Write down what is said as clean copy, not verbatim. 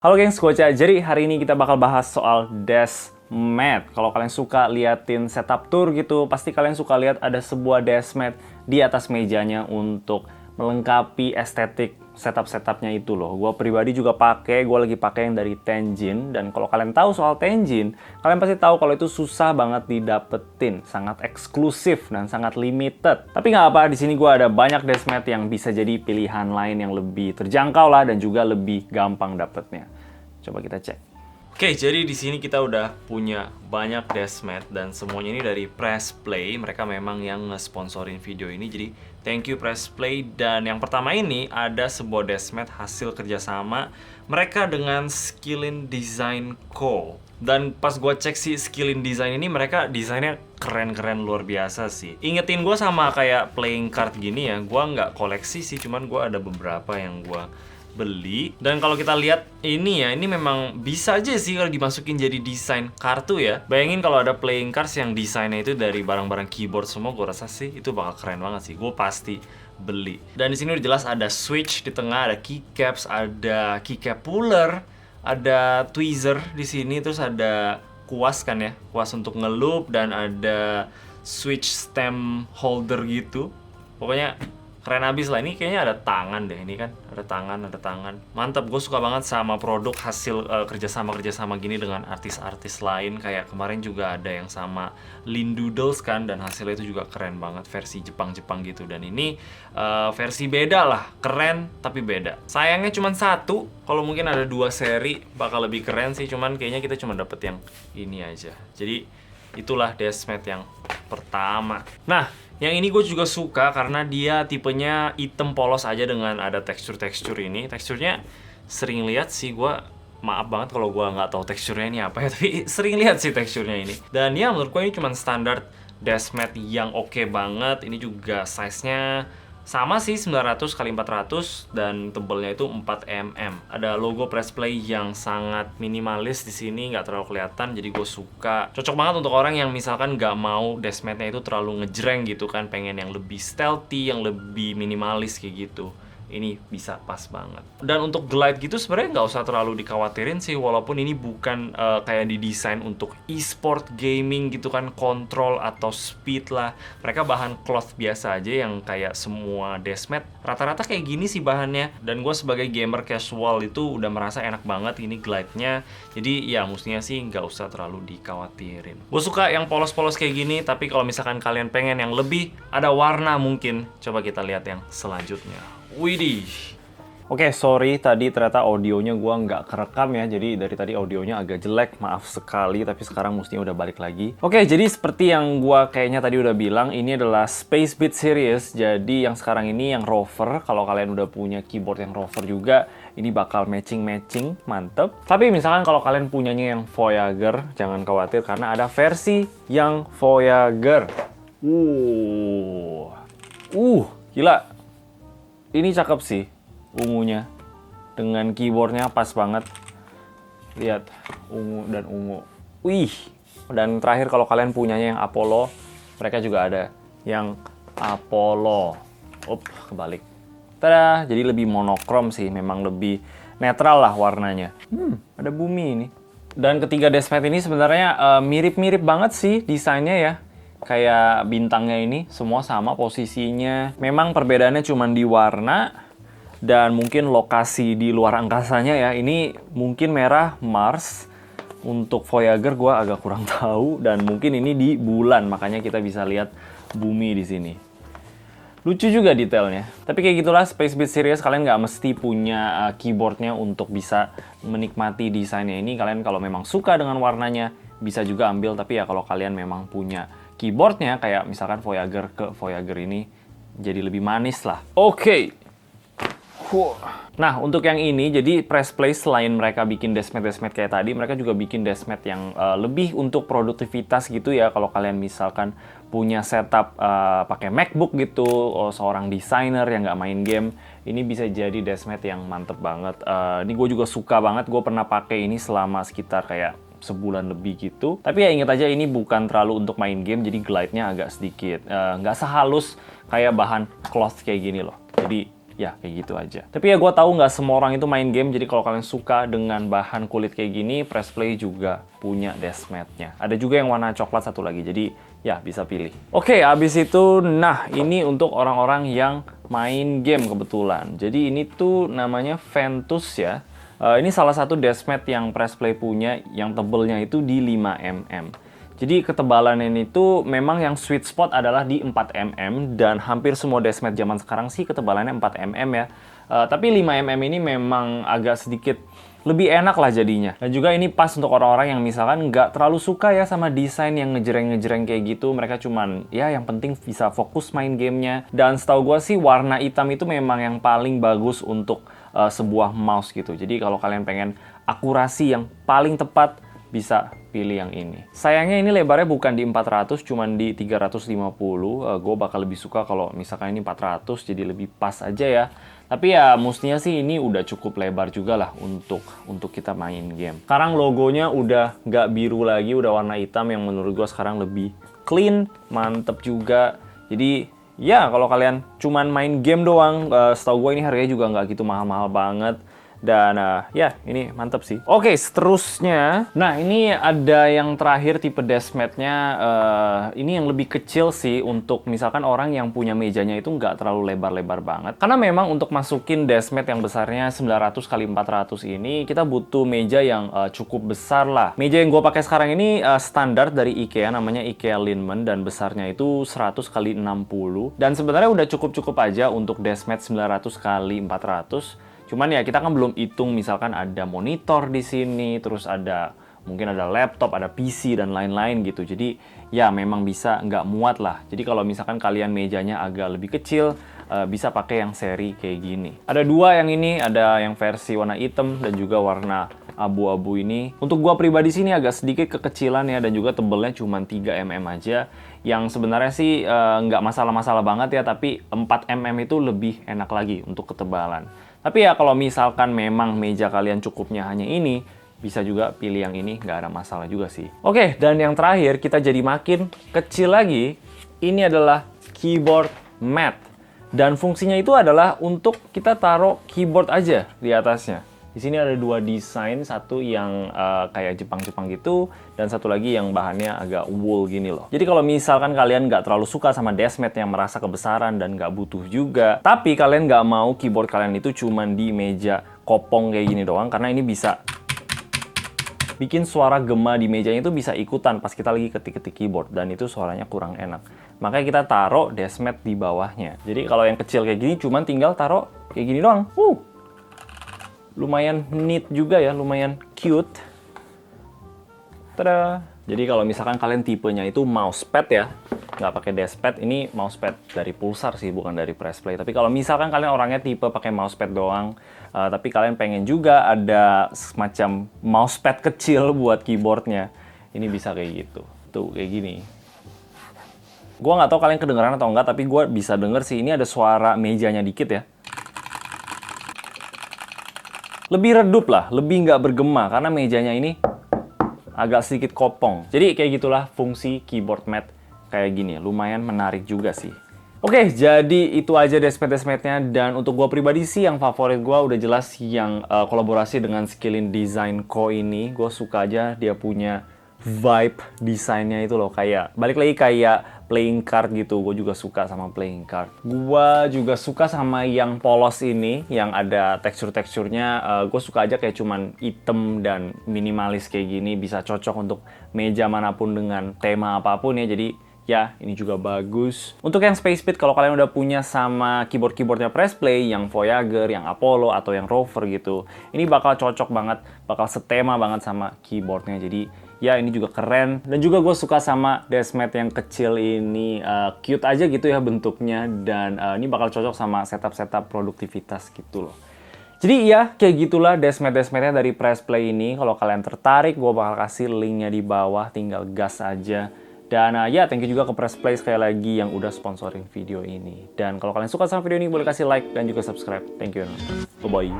Halo gengs, gue Ca. Jadi hari ini kita bakal bahas soal deskmat. Kalau kalian suka liatin setup tour gitu, pasti kalian suka lihat ada sebuah deskmat di atas mejanya untuk melengkapi estetik setup-setupnya itu loh. Gue pribadi juga pakai, gue lagi pakai yang dari Tenjin. Dan kalau kalian tahu soal Tenjin, kalian pasti tahu kalau itu susah banget didapetin, sangat eksklusif dan sangat limited. Tapi nggak apa, di sini gue ada banyak deskmat yang bisa jadi pilihan lain yang lebih terjangkau lah dan juga lebih gampang dapetnya. Coba kita cek. Oke, jadi di sini kita udah punya banyak deskmat dan semuanya ini dari Press Play. Mereka memang yang nge-sponsorin video ini, jadi thank you Press Play. Dan yang pertama ini ada sebuah deskmat hasil kerjasama mereka dengan Skillin Design Co. Dan pas gue cek sih Skillin Design ini, mereka desainnya keren-keren luar biasa sih. Ingetin gue sama kayak playing card gini ya, gue nggak koleksi sih, cuman gue ada beberapa yang gue beli. Dan kalau kita lihat ini ya, ini memang bisa aja sih kalau dimasukin jadi desain kartu ya. Bayangin kalau ada playing cards yang desainnya itu dari barang-barang keyboard semua, gue rasa sih itu bakal keren banget sih. Gue pasti beli. Dan di sini udah jelas ada switch di tengah, ada keycaps, ada keycap puller, ada tweezer di sini, terus ada kuas kan ya, kuas untuk ngeloop, dan ada switch stem holder gitu. Pokoknya keren abis lah. Ini kayaknya ada tangan deh, ini kan ada tangan. Mantap, gue suka banget sama produk hasil kerjasama gini dengan artis-artis lain. Kayak kemarin juga ada yang sama Lindoodles kan, dan hasilnya itu juga keren banget, versi Jepang gitu. Dan ini versi beda lah, keren tapi beda. Sayangnya cuma satu, kalau mungkin ada 2 seri bakal lebih keren sih, cuman kayaknya kita cuma dapet yang ini aja. Jadi itulah deskmat yang pertama. Nah, yang ini gue juga suka karena dia tipenya hitam polos aja dengan ada tekstur-tekstur ini. Teksturnya sering lihat sih, gue maaf banget kalau gue nggak tahu teksturnya ini apa ya, tapi sering lihat sih teksturnya ini. Dan ya menurut gue ini cuma standar deskmat yang oke banget. Ini juga size-nya sama sih, 900 x 400 dan tebelnya itu 4 mm. Ada logo Press Play yang sangat minimalis di sini, nggak terlalu kelihatan, jadi gue suka. Cocok banget untuk orang yang misalkan nggak mau deskmatnya itu terlalu ngejreng gitu kan, pengen yang lebih stealthy, yang lebih minimalis kayak gitu. Ini bisa pas banget. Dan untuk glide gitu sebenarnya nggak usah terlalu dikhawatirin sih, walaupun ini bukan kayak didesain untuk e-sport gaming gitu kan, kontrol atau speed lah. Mereka bahan cloth biasa aja yang kayak semua deskmat rata-rata kayak gini sih bahannya. Dan gue sebagai gamer casual itu udah merasa enak banget ini glide-nya. Jadi ya mestinya sih nggak usah terlalu dikhawatirin. Gue suka yang polos-polos kayak gini, tapi kalau misalkan kalian pengen yang lebih ada warna mungkin, coba kita lihat yang selanjutnya. Widih. Oke, sorry tadi ternyata audionya gua nggak kerekam ya. Jadi dari tadi audionya agak jelek, maaf sekali. Tapi sekarang mestinya udah balik lagi. Oke, jadi seperti yang gua kayaknya tadi udah bilang, ini adalah Space Beat Series. Jadi yang sekarang ini yang rover. Kalau kalian udah punya keyboard yang rover juga, ini bakal matching-matching, mantep. Tapi misalkan kalau kalian punyanya yang Voyager, jangan khawatir karena ada versi yang Voyager. Gila. Ini cakep sih, ungunya. Dengan keyboardnya pas banget. Lihat, ungu dan ungu. Wih. Dan terakhir kalau kalian punyanya yang Apollo, mereka juga ada yang Apollo. Kebalik. Tada, jadi lebih monokrom sih, memang lebih netral lah warnanya. Ada bumi ini. Dan ketiga deskmat ini sebenarnya mirip-mirip banget sih desainnya ya. Kayak bintangnya ini, semua sama posisinya. Memang perbedaannya cuma di warna dan mungkin lokasi di luar angkasanya ya. Ini mungkin merah Mars. Untuk Voyager gue agak kurang tahu, dan mungkin ini di bulan, makanya kita bisa lihat bumi di sini. Lucu juga detailnya. Tapi kayak gitulah Space Beat Series, kalian nggak mesti punya keyboardnya untuk bisa menikmati desainnya ini. Kalian kalau memang suka dengan warnanya bisa juga ambil, tapi ya kalau kalian memang punya keyboardnya kayak misalkan Voyager ke Voyager ini jadi lebih manis lah. Oke. Nah, untuk yang ini, jadi Press Play selain mereka bikin deskmat kayak tadi, mereka juga bikin deskmat yang lebih untuk produktivitas gitu ya. Kalau kalian misalkan punya setup pakai MacBook gitu, seorang desainer yang nggak main game, ini bisa jadi deskmat yang mantep banget. Ini gue juga suka banget, gue pernah pakai ini selama sekitar kayak sebulan lebih gitu. Tapi ya ingat aja ini bukan terlalu untuk main game, jadi glide-nya agak sedikit nggak sehalus kayak bahan cloth kayak gini loh. Jadi Ya, kayak gitu aja. Tapi ya gue tahu nggak semua orang itu main game, jadi kalau kalian suka dengan bahan kulit kayak gini, Press Play juga punya desk mat-nya. Ada juga yang warna coklat satu lagi, jadi ya bisa pilih. Oke, abis itu, nah ini untuk orang-orang yang main game kebetulan. Jadi ini tuh namanya Ventus ya. Ini salah satu desk mat yang Press Play punya, yang tebelnya itu di 5 mm. Jadi ketebalan ini tuh memang yang sweet spot adalah di 4 mm, dan hampir semua desk mat zaman sekarang sih ketebalannya 4 mm ya. Tapi 5 mm ini memang agak sedikit lebih enak lah jadinya. Dan juga ini pas untuk orang-orang yang misalkan nggak terlalu suka ya sama desain yang ngejreng-ngejreng kayak gitu. Mereka cuman ya yang penting bisa fokus main gamenya. Dan setahu gue sih warna hitam itu memang yang paling bagus untuk sebuah mouse gitu. Jadi kalau kalian pengen akurasi yang paling tepat, bisa pilih yang ini. Sayangnya ini lebarnya bukan di 400, cuman di 350. Gue bakal lebih suka kalau misalkan ini 400, jadi lebih pas aja ya. Tapi ya mestinya sih ini udah cukup lebar juga lah untuk kita main game. Sekarang logonya udah nggak biru lagi, udah warna hitam yang menurut gue sekarang lebih clean, mantep juga. Jadi ya kalau kalian cuman main game doang, setahu gue ini harganya juga nggak gitu mahal-mahal banget. Dan ya ini mantep sih. Oke, seterusnya, nah ini ada yang terakhir tipe desk mat-nya. Ini yang lebih kecil sih untuk misalkan orang yang punya mejanya itu nggak terlalu lebar-lebar banget. Karena memang untuk masukin desk mat yang besarnya 900 x 400 ini kita butuh meja yang cukup besar lah. Meja yang gue pakai sekarang ini standar dari IKEA, namanya IKEA Linman, dan besarnya itu 100 x 60. Dan sebenarnya udah cukup-cukup aja untuk desk mat 900 x 400. Cuman ya kita kan belum hitung misalkan ada monitor di sini, terus ada mungkin ada laptop, ada PC dan lain-lain gitu. Jadi ya memang bisa nggak muat lah. Jadi kalau misalkan kalian mejanya agak lebih kecil, bisa pakai yang seri kayak gini. Ada dua yang ini, ada yang versi warna hitam dan juga warna abu-abu ini. Untuk gua pribadi sini agak sedikit kekecilan ya, dan juga tebelnya cuma 3 mm aja. Yang sebenarnya sih nggak masalah-masalah banget ya, tapi 4 mm itu lebih enak lagi untuk ketebalan. Tapi ya kalau misalkan memang meja kalian cukupnya hanya ini, bisa juga pilih yang ini, nggak ada masalah juga sih. Oke, dan yang terakhir kita jadi makin kecil lagi. Ini adalah keyboard mat. Dan fungsinya itu adalah untuk kita taruh keyboard aja di atasnya. Di sini ada dua desain, satu yang kayak Jepang-Jepang gitu, dan satu lagi yang bahannya agak wool gini loh. Jadi kalau misalkan kalian nggak terlalu suka sama desk mat yang merasa kebesaran dan nggak butuh juga, tapi kalian nggak mau keyboard kalian itu cuman di meja kopong kayak gini doang, karena ini bisa bikin suara gema di mejanya itu bisa ikutan pas kita lagi ketik-ketik keyboard, dan itu suaranya kurang enak. Makanya kita taruh desk mat di bawahnya. Jadi kalau yang kecil kayak gini cuman tinggal taruh kayak gini doang. Lumayan neat juga ya, lumayan cute. Tada! Jadi kalau misalkan kalian tipenya itu mousepad ya, nggak pakai deskpad, ini mousepad dari Pulsar sih, bukan dari Press Play. Tapi kalau misalkan kalian orangnya tipe pakai mousepad doang, tapi kalian pengen juga ada semacam mousepad kecil buat keyboardnya, ini bisa kayak gitu. Tuh, kayak gini. Gua nggak tahu kalian kedengeran atau enggak, tapi gue bisa denger sih, ini ada suara mejanya dikit ya. Lebih redup lah, lebih nggak bergema, karena mejanya ini agak sedikit kopong. Jadi kayak gitulah fungsi keyboard mat kayak gini. Lumayan menarik juga sih. Oke, jadi itu aja deskmat-deskmatnya. Dan untuk gua pribadi sih yang favorit gua udah jelas yang kolaborasi dengan Skillin Design Co. ini. Gua suka aja dia punya vibe desainnya itu loh, kayak balik lagi kayak playing card gitu. Gue juga suka sama playing card. Gue juga suka sama yang polos ini, yang ada tekstur-teksturnya. Gue suka aja kayak cuman hitam dan minimalis kayak gini, bisa cocok untuk meja manapun dengan tema apapun ya. Jadi ya ini juga bagus. Untuk yang Space Speed, kalau kalian udah punya sama keyboard-keyboardnya Press Play, yang Voyager, yang Apollo, atau yang Rover gitu, ini bakal cocok banget, bakal setema banget sama keyboardnya. Jadi ya ini juga keren. Dan juga gue suka sama deskmat yang kecil ini, cute aja gitu ya bentuknya. Dan ini bakal cocok sama setup-setup produktivitas gitu loh. Jadi ya kayak gitulah deskmat-deskmatnya dari Press Play ini. Kalau kalian tertarik, gue bakal kasih linknya di bawah, tinggal gas aja. Dan ya thank you juga ke Press Play sekali lagi yang udah sponsorin video ini. Dan kalau kalian suka sama video ini, boleh kasih like dan juga subscribe. Thank you. Bye-bye.